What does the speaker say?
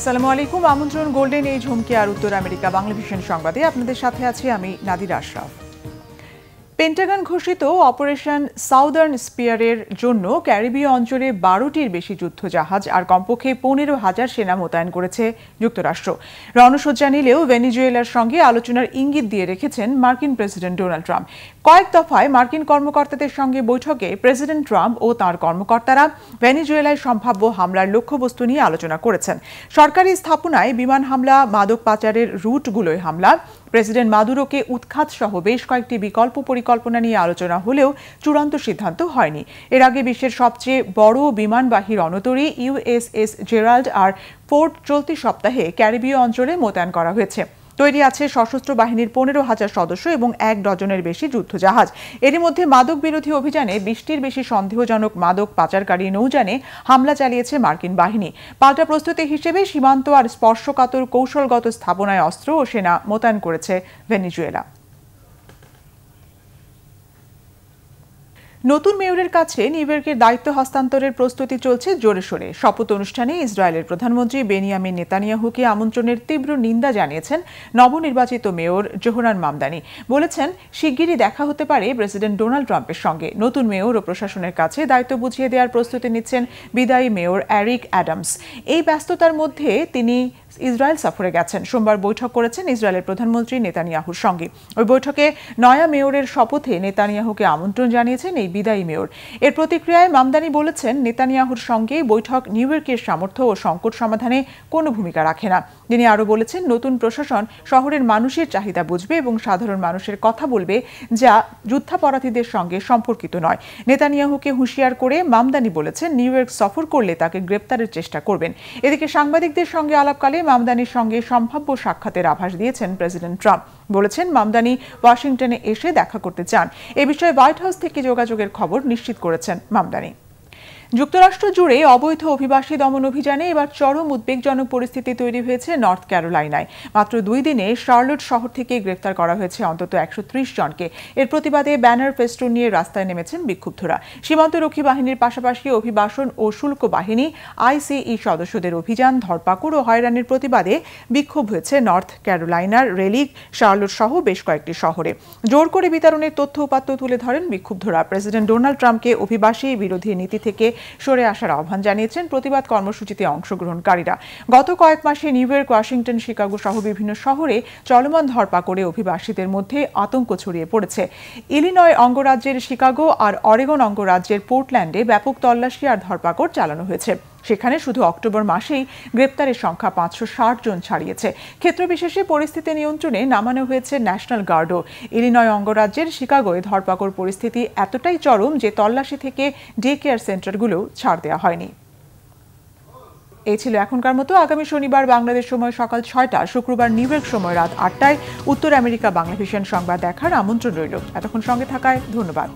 আসসালামু আলাইকুম। আমন্ত্রণ গোল্ডেন এজ হুমকি আর উত্তর আমেরিকা বাংলা ভিশন সংবাদে আপনাদের সাথে আছি আমি নাদিরা আশরাফ। পেন্টাগন ঘোষিত অপারেশন সাউদার্ন স্পিয়ারের জন্য ক্যারিবীয় অঞ্চলে 12টির বেশি যুদ্ধজাহাজ আর কমপক্ষে 15,000 সেনা মোতায়েন করেছে যুক্তরাষ্ট্র। রণসজ্জা নিলেও ভেনেজুয়েলার সঙ্গে আলোচনার ইঙ্গিত দিয়ে রেখেছেন মার্কিন প্রেসিডেন্ট ডোনাল্ড ট্রাম্প। কয়েক দফায় মার্কিন কর্মকর্তাদের সঙ্গে বৈঠকে প্রেসিডেন্ট ট্রাম্প ও তাঁর কর্মকর্তারা ভেনেজুয়েলায় সম্ভাব্য হামলার লক্ষ্যবস্তু নিয়ে আলোচনা করেছেন। সরকারি স্থাপনায় বিমান হামলা, মাদক পাচারের রুটগুলোয় হামলা, প্রেসিডেন্ট মাদুরোকে উৎখাত সহ বেশ কয়েকটি বিকল্প পরিকল্পনা নিয়ে আলোচনা হলেও চূড়ান্ত সিদ্ধান্ত হয়নি। এর আগে বিশ্বের সবচেয়ে বড় বিমানবাহী রণতরী ইউএসএস জেরাল্ড আর ফোর্ড চলতি সপ্তাহে ক্যারিবীয় অঞ্চলে মোতায়েন করা হয়েছে। তৈরি আছে সশস্ত্র বাহিনীর 15,000 সদস্য এবং 1 ডজনের বেশি যুদ্ধজাহাজ। এরই মধ্যে মাদক বিরোধী অভিযানে 20টির বেশি সন্দেহজনক মাদক পাচারকারী নৌযানে হামলা চালিয়েছে মার্কিন বাহিনী। পাল্টা প্রস্তুতি হিসেবে সীমান্ত আর স্পর্শকাতর কৌশলগত স্থাপনায় অস্ত্র ও সেনা মোতায়েন করেছে ভেনেজুয়েলা। নতুন মেয়রের কাছে নিউ ইয়র্কের দায়িত্ব হস্তান্তরের প্রস্তুতি চলছে জোরে সোরে। শপথ অনুষ্ঠানে ইসরায়েলের প্রধানমন্ত্রী বেনিয়ামিন নেতানিয়াহুকে আমন্ত্রণের তীব্র নিন্দা জানিয়েছেন নবনির্বাচিত মেয়র জোহরান মামদানি। বলেছেন, শিগগিরই দেখা হতে পারে প্রেসিডেন্ট ডোনাল্ড ট্রাম্পের সঙ্গে। নতুন মেয়র ও প্রশাসনের কাছে দায়িত্ব বুঝিয়ে দেওয়ার প্রস্তুতি নিচ্ছেন বিদায়ী মেয়র এরিক অ্যাডামস। এই ব্যস্ততার মধ্যে তিনি ইসরায়েল সফরে গেছেন। সোমবার বৈঠক করেছেন ইসরায়েলের প্রধানমন্ত্রী নেতানিয়াহুর সঙ্গে। ওই বৈঠকে নয়া মেয়রের শপথে নেতানিয়াহুকে আমন্ত্রণ জানিয়েছেন এই বিদায়ী মেয়র। এর প্রতিক্রিয়ায় মামদানি বলেছেন, নেতানিয়াহুর সঙ্গে বৈঠক নিউ ইয়র্কের সামর্থ্য ও সংকট সমাধানে কোনো ভূমিকা রাখে না। তিনি আরও বলেছেন, নতুন প্রশাসন শহরের মানুষের চাহিদা বুঝবে এবং সাধারণ মানুষের কথা বলবে, যা যুদ্ধাপরাধীদের সঙ্গে সম্পর্কিত নয়। নেতানিয়াহুকে হুঁশিয়ার করে মামদানি বলেছেন, নিউ ইয়র্ক সফর করলে তাকে গ্রেপ্তারের চেষ্টা করবেন। এদিকে সাংবাদিকদের সঙ্গে আলাপকালে মামদানির সঙ্গে সম্ভাব্য সাক্ষাতের আভাস দিয়েছেন প্রেসিডেন্ট ট্রাম্প। বলেছেন, মামদানি ওয়াশিংটনে এসে দেখা করতে চান। এ বিষয়ে হোয়াইট হাউস থেকে যোগাযোগের খবর নিশ্চিত করেছেন মামদানি। যুক্তরাষ্ট্র জুড়ে অবৈধ অভিবাসী দমন অভিযানে এবার চরম উদ্বেগজনক পরিস্থিতি তৈরি হয়েছে নর্থ ক্যারোলাইনায়। মাত্র 2 দিনে শার্লট শহর থেকে গ্রেফতার করা হয়েছে অন্তত 130 জনকে। এর প্রতিবাদে ব্যানার ফেস্টুন নিয়ে রাস্তায় নেমেছেন বিক্ষুব্ধরা। সীমান্তরক্ষী বাহিনীর পাশাপাশি অভিবাসন ও শুল্ক বাহিনী আইসিই সদস্যদের অভিযান, ধরপাকড় ও হয়রানির প্রতিবাদে বিক্ষোভ হয়েছে নর্থ ক্যারোলাইনার, রেলিক, শার্লট সহ বেশ কয়েকটি শহরে। জোর করে বিতরণের তথ্য উপাত্ত তুলে ধরেন বিক্ষুব্ধরা। প্রেসিডেন্ট ডোনাল্ড ট্রাম্পকে অভিবাসী বিরোধী নীতি থেকে সরে আসার আহ্বান জানিয়েছেন প্রতিবাদ কর্মসূচিতে অংশগ্রহণকারীরা। গত কয়েক মাসে নিউ ইয়র্ক, ওয়াশিংটন, শিকাগো সহ বিভিন্ন শহরে চলমান ধরপাকড়ে অভিবাসীদের মধ্যে আতঙ্ক ছড়িয়ে পড়েছে। ইলিনয় অঙ্গরাজ্যের শিকাগো আর অরেগন অঙ্গরাজ্যের পোর্টল্যান্ডে ব্যাপক তল্লাশি আর ধরপাকড় চালানো হয়েছে। সেখানে শুধু অক্টোবর মাসেই গ্রেপ্তারের সংখ্যা 560 জন ছাড়িয়েছে। ক্ষেত্রবিশেষে পরিস্থিতি নিয়ন্ত্রণে নামানো হয়েছে ন্যাশনাল গার্ডও। ইলিনয় অঙ্গরাজ্যের শিকাগোয় ধরপাকড় পরিস্থিতি এতটাই চরম যে তল্লাশি থেকে ডে কেয়ার সেন্টারগুলো ছাড় দেওয়া হয়নি। এই ছিল এখনকার মতো। আগামী শনিবার বাংলাদেশ সময় সকাল 6টা, শুক্রবার নিউ ইয়র্ক সময় রাত 8টায় উত্তর আমেরিকা বাংলা ভিশন সংবাদ দেখার আমন্ত্রণ রইল। এতক্ষণ সঙ্গে থাকায় ধন্যবাদ।